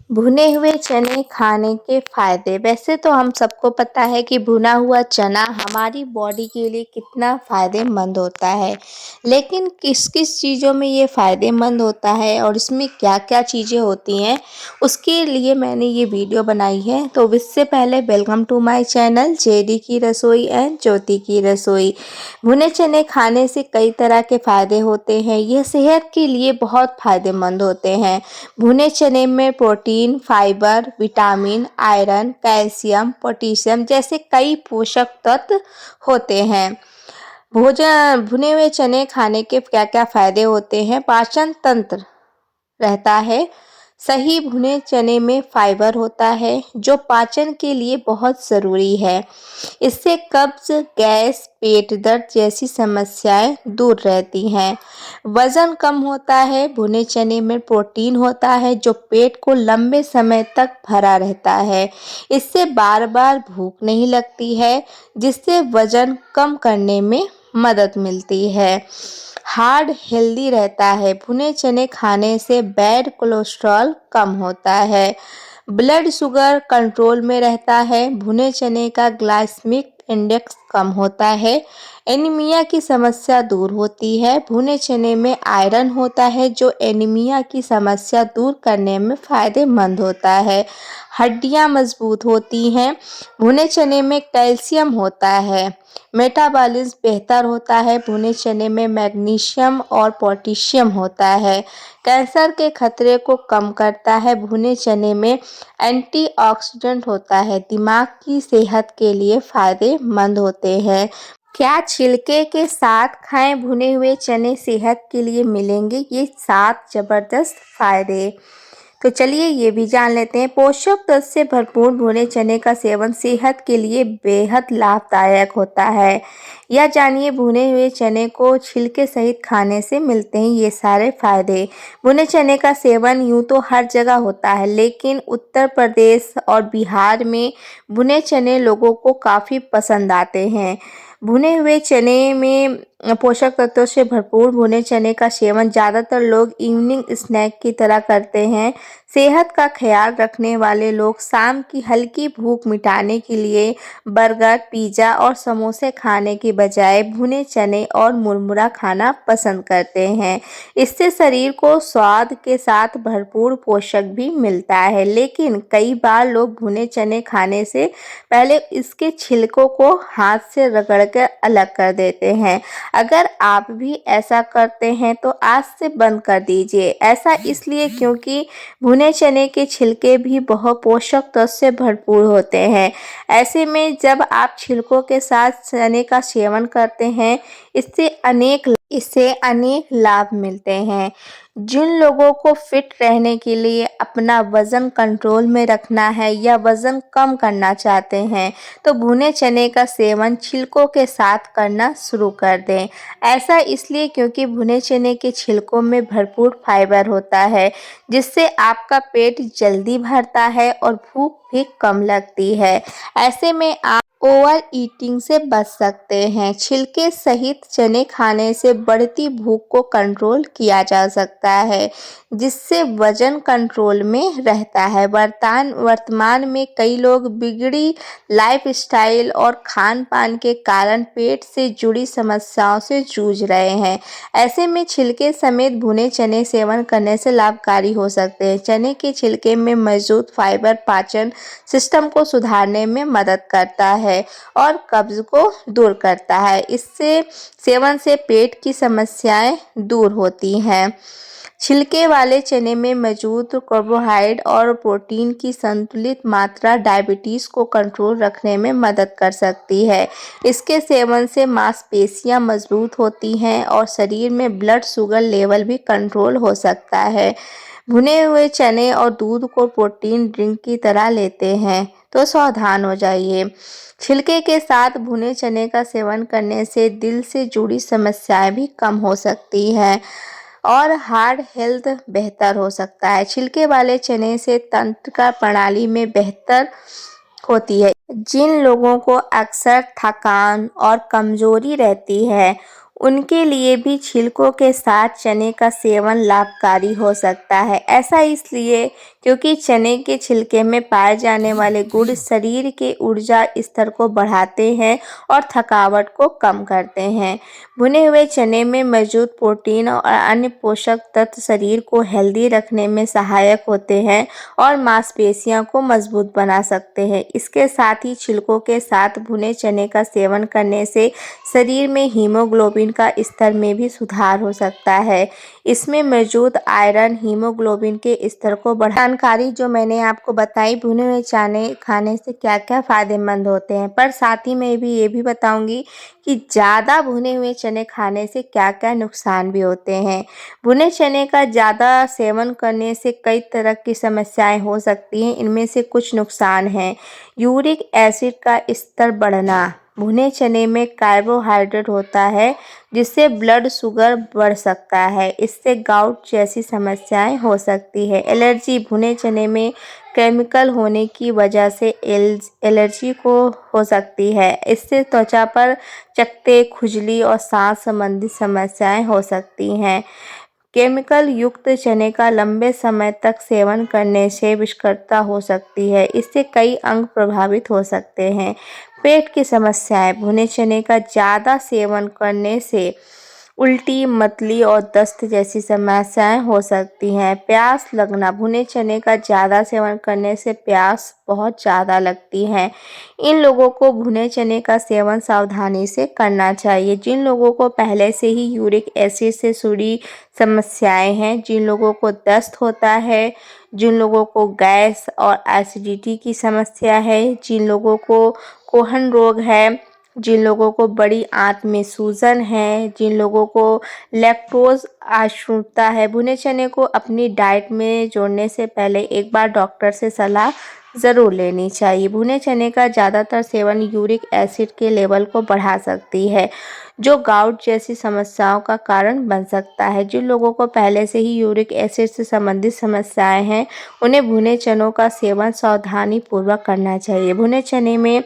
भुने हुए चने खाने के फायदे। वैसे तो हम सबको पता है कि भुना हुआ चना हमारी बॉडी के लिए कितना फ़ायदेमंद होता है, लेकिन किस किस चीज़ों में ये फ़ायदेमंद होता है और इसमें क्या क्या चीज़ें होती हैं, उसके लिए मैंने ये वीडियो बनाई है। तो इससे पहले welcome to my channel JD की रसोई एंड ज्योति की रसोई। भुने चने खाने से कई तरह के फ़ायदे होते हैं। यह सेहत के लिए बहुत फ़ायदेमंद होते हैं। भुने चने में protein, fibre, vitamin, iron, calcium, potassium जैसे कई पोषक तत्व होते हैं। भोजन भुने हुए चने खाने के क्या-क्या फायदे होते हैं? पाचन तंत्र रहता है। सही भुने चने में फाइबर होता है जो पाचन के लिए बहुत ज़रूरी है। इससे कब्ज, गैस, पेट दर्द जैसी समस्याएं दूर रहती हैं। वज़न कम होता है। भुने चने में प्रोटीन होता है जो पेट को लंबे समय तक भरा रहता है। इससे बार-बार भूख नहीं लगती है, जिससे वज़न कम करने में मदद मिलती है। हार्ट हेल्दी रहता है। भुने चने खाने से बैड कोलेस्ट्रॉल कम होता है। ब्लड शुगर कंट्रोल में रहता है। भुने चने का ग्लाइसेमिक इंडेक्स कम होता है। एनीमिया की समस्या दूर होती है। भुने चने में आयरन होता है जो एनीमिया की समस्या दूर करने में फ़ायदेमंद होता है। हड्डियां मजबूत होती हैं। भुने चने में कैल्शियम होता है। मेटाबॉलिज्म बेहतर होता है। भुने चने में मैग्नीशियम और पोटेशियम होता है। कैंसर के खतरे को कम करता है। भुने चने में एंटीऑक्सीडेंट होता है। दिमाग की सेहत के लिए फ़ायदेमंद होते हैं। क्या छिलके के साथ खाएं? भुने हुए चने सेहत के लिए मिलेंगे ये 7 ज़बरदस्त फ़ायदे। तो चलिए ये भी जान लेते हैं। पोषक तत्व से भरपूर भुने चने का सेवन सेहत के लिए बेहद लाभदायक होता है। यह जानिए भुने हुए चने को छिलके सहित खाने से मिलते हैं ये सारे फायदे। भुने चने का सेवन यूँ तो हर जगह होता है, लेकिन उत्तर प्रदेश और बिहार में भुने चने लोगों को काफ़ी पसंद आते हैं। भुने हुए चने में पोषक तत्वों से भरपूर भुने चने का सेवन ज़्यादातर लोग इवनिंग स्नैक की तरह करते हैं। सेहत का ख्याल रखने वाले लोग शाम की हल्की भूख मिटाने के लिए बर्गर, पिज़्ज़ा और समोसे खाने की बजाय भुने चने और मुरमुरा खाना पसंद करते हैं। इससे शरीर को स्वाद के साथ भरपूर पोषक भी मिलता है, लेकिन कई बार लोग भुने चने खाने से पहले इसके छिलकों को हाथ से रगड़कर अलग कर देते हैं। अगर आप भी ऐसा करते हैं तो आज से बंद कर दीजिए। ऐसा इसलिए क्योंकि भुने चने के छिलके भी बहुत पोषक तत्व से भरपूर होते हैं। ऐसे में जब आप छिलकों के साथ चने का सेवन करते हैं, इससे अनेक लाभ मिलते हैं। जिन लोगों को फिट रहने के लिए अपना वज़न कंट्रोल में रखना है या वज़न कम करना चाहते हैं, तो भुने चने का सेवन छिलकों के साथ करना शुरू कर दें। ऐसा इसलिए क्योंकि भुने चने के छिलकों में भरपूर फाइबर होता है, जिससे आपका पेट जल्दी भरता है और भूख भी कम लगती है। ऐसे में आप ओवर ईटिंग से बच सकते हैं। छिलके सहित चने खाने से बढ़ती भूख को कंट्रोल किया जा सकता है, जिससे वजन कंट्रोल में रहता है। वर्तमान में कई लोग बिगड़ी लाइफस्टाइल और खान-पान के कारण पेट से जुड़ी समस्याओं से जूझ रहे हैं। ऐसे में छिलके समेत भुने चने सेवन करने से लाभकारी हो सकते हैं। चने के छिलके में मौजूद फाइबर पाचन सिस्टम को सुधारने में मदद करता है और कब्ज को दूर करता है। इससे सेवन से पेट की समस्याएं दूर होती हैं। छिलके वाले चने में मौजूद कार्बोहाइड्रेट और प्रोटीन की संतुलित मात्रा डायबिटीज़ को कंट्रोल रखने में मदद कर सकती है। इसके सेवन से मांसपेशियां मजबूत होती हैं और शरीर में ब्लड शुगर लेवल भी कंट्रोल हो सकता है। भुने हुए चने और दूध को प्रोटीन ड्रिंक की तरह लेते हैं तो सावधान हो जाइए। छिलके के साथ भुने चने का सेवन करने से दिल से जुड़ी समस्याएं भी कम हो सकती हैं और हार्ट हेल्थ बेहतर हो सकता है। छिलके वाले चने से तंत्रिका प्रणाली में बेहतर होती है। जिन लोगों को अक्सर थकान और कमजोरी रहती है, उनके लिए भी छिलकों के साथ चने का सेवन लाभकारी हो सकता है। ऐसा इसलिए क्योंकि चने के छिलके में पाए जाने वाले गुण शरीर के ऊर्जा स्तर को बढ़ाते हैं और थकावट को कम करते हैं। भुने हुए चने में मौजूद प्रोटीन और अन्य पोषक तत्व शरीर को हेल्दी रखने में सहायक होते हैं और मांसपेशियों को मजबूत बना सकते हैं। इसके साथ ही छिलकों के साथ भुने चने का सेवन करने से शरीर में हीमोग्लोबिन का स्तर में भी सुधार हो सकता है। इसमें मौजूद आयरन हीमोग्लोबिन के स्तर को बढ़ा। जानकारी जो मैंने आपको बताई भुने हुए चने खाने से क्या क्या फायदेमंद होते हैं, पर साथ ही मैं भी ये भी बताऊंगी कि ज़्यादा भुने हुए चने खाने से क्या क्या नुकसान भी होते हैं। भुने चने का ज़्यादा सेवन करने से कई तरह की समस्याएं हो सकती हैं। इनमें से कुछ नुकसान हैं। यूरिक एसिड का स्तर बढ़ना। भुने चने में कार्बोहाइड्रेट होता है जिससे ब्लड शुगर बढ़ सकता है। इससे गाउट जैसी समस्याएं हो सकती है। एलर्जी। भुने चने में केमिकल होने की वजह से एलर्जी को हो सकती है। इससे त्वचा पर चकत्ते, खुजली और सांस संबंधी समस्याएं हो सकती हैं। केमिकल युक्त चने का लंबे समय तक सेवन करने से विषाक्तता हो सकती है। इससे कई अंग प्रभावित हो सकते हैं। पेट की समस्याएं। भुने चने का ज़्यादा सेवन करने से उल्टी, मतली और दस्त जैसी समस्याएं हो सकती हैं। प्यास लगना। भुने चने का ज़्यादा सेवन करने से प्यास बहुत ज़्यादा लगती है। इन लोगों को भुने चने का सेवन सावधानी से करना चाहिए। जिन लोगों को पहले से ही यूरिक एसिड से जुड़ी समस्याएं हैं, जिन लोगों को दस्त होता है, जिन लोगों को गैस और एसिडिटी की समस्या है, जिन लोगों को कोहन रोग है, जिन लोगों को बड़ी आंत में सूजन है, जिन लोगों को लैक्टोज अशुद्धता है, भुने चने को अपनी डाइट में जोड़ने से पहले एक बार डॉक्टर से सलाह ज़रूर लेनी चाहिए। भुने चने का ज़्यादातर सेवन यूरिक एसिड के लेवल को बढ़ा सकती है, जो गाउट जैसी समस्याओं का कारण बन सकता है। जिन लोगों को पहले से ही यूरिक एसिड से संबंधित समस्याएं हैं, उन्हें भुने चनों का सेवन सावधानी पूर्वक करना चाहिए। भुने चने में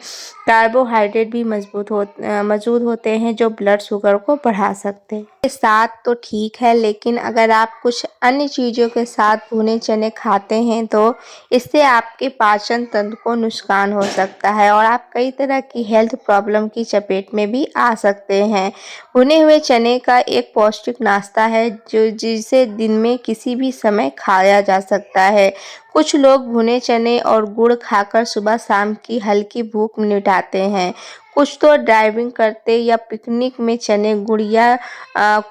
कार्बोहाइड्रेट भी मौजूद होते हैं जो ब्लड शुगर को बढ़ा सकते हैं। के साथ तो ठीक है, लेकिन अगर आप कुछ अन्य चीज़ों के साथ भुने चने खाते हैं तो इससे आपके पाचन तंत्र को नुकसान हो सकता है और आप कई तरह की हेल्थ प्रॉब्लम की चपेट में भी आ सकते हैं। भुने हुए चने का एक पौष्टिक नाश्ता है जिसे दिन में किसी भी समय खाया जा सकता है। कुछ लोग भुने चने और गुड़ खाकर सुबह शाम की हल्की भूख मिटाते हैं। कुछ तो ड्राइविंग करते या पिकनिक में चने गुड़िया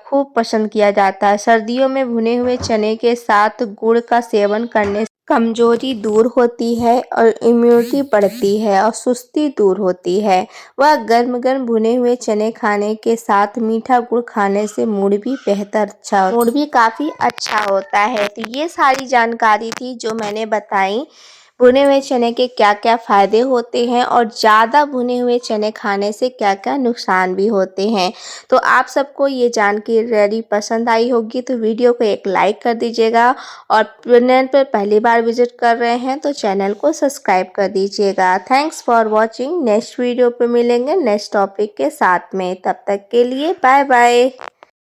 खूब पसंद किया जाता है। सर्दियों में भुने हुए चने के साथ गुड़ का सेवन करने से कमजोरी दूर होती है और इम्यूनिटी बढ़ती है और सुस्ती दूर होती है। वह गर्म गर्म भुने हुए चने खाने के साथ मीठा गुड़ खाने से मूड भी काफ़ी अच्छा होता है। तो ये सारी जानकारी थी जो मैंने बताई भुने हुए चने के क्या क्या फ़ायदे होते हैं और ज़्यादा भुने हुए चने खाने से क्या क्या नुकसान भी होते हैं। तो आप सबको ये जानकारी पसंद आई होगी तो वीडियो को एक लाइक कर दीजिएगा और चैनल पर पहली बार विजिट कर रहे हैं तो चैनल को सब्सक्राइब कर दीजिएगा। Thanks for watching. Next video पे मिलेंगे नेक्स्ट टॉपिक के साथ में। तब तक के लिए बाय बाय।